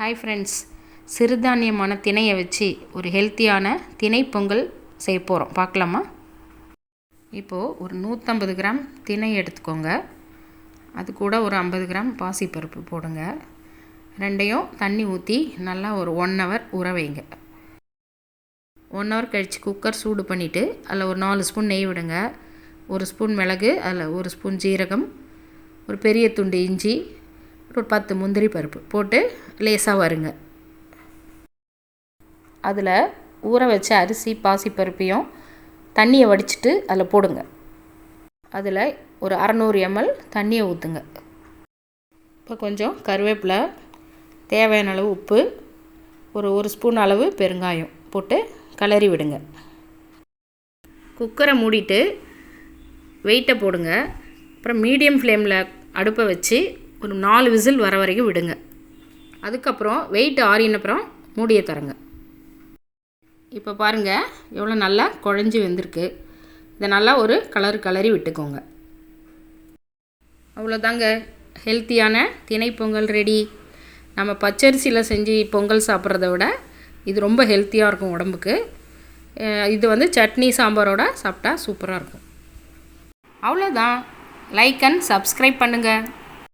Hi friends, சிறுதானியமான திணையை வச்சு ஒரு ஹெல்த்தியான திணை பொங்கல் செய்ய போகிறோம். பார்க்கலாமா? இப்போது ஒரு 150 கிராம் திணை எடுத்துக்கோங்க. அது கூட ஒரு 50 கிராம் பாசிப்பருப்பு போடுங்க. ரெண்டையும் தண்ணி ஊற்றி நல்லா ஒரு 1 ஹவர் ஊற வைங்க. 1 ஹவர் கழித்து குக்கர் சூடு பண்ணிவிட்டு அதில் ஒரு 4 ஸ்பூன் நெய் விடுங்க. 1 ஸ்பூன் மிளகு, அதில் 1 ஸ்பூன் ஜீரகம், ஒரு பெரிய துண்டு இஞ்சி, ஒரு 10 முந்திரி பருப்பு போட்டு லேசாக வருங்க. அதில் ஊற வச்ச அரிசி பாசிப்பருப்பையும் தண்ணியை வடிச்சிட்டு அதில் போடுங்க. அதில் ஒரு 600 ml தண்ணியை ஊற்றுங்க. இப்போ கொஞ்சம் கருவேப்பிலை, தேவையான அளவு உப்பு, ஒரு ஸ்பூன் அளவு பெருங்காயம் போட்டு கிளறி விடுங்க. குக்கரை மூடிட்டு வெயிட்டை போடுங்க. அப்புறம் மீடியம் ஃப்ளேமில் அடுப்பை வச்சு ஒரு 4 விசில் வர வரைக்கும் விடுங்க. அதுக்கப்புறம் வெயிட் ஆறினப்புறம் மூடியை தரங்க. இப்போ பாருங்கள் எவ்வளோ நல்லா குழஞ்சி வந்திருக்கு. இதை நல்லா ஒரு கிளறி விட்டுக்கோங்க. அவ்வளோதாங்க, ஹெல்த்தியான திணை பொங்கல் ரெடி. நம்ம பச்சரிசியில் செஞ்சு பொங்கல் சாப்பிட்றத விட இது ரொம்ப ஹெல்த்தியாக இருக்கும் உடம்புக்கு. இது சட்னி சாம்பாரோட சாப்பிட்டா சூப்பராக இருக்கும். அவ்வளோதான். லைக் அண்ட் சப்ஸ்கிரைப் பண்ணுங்கள்.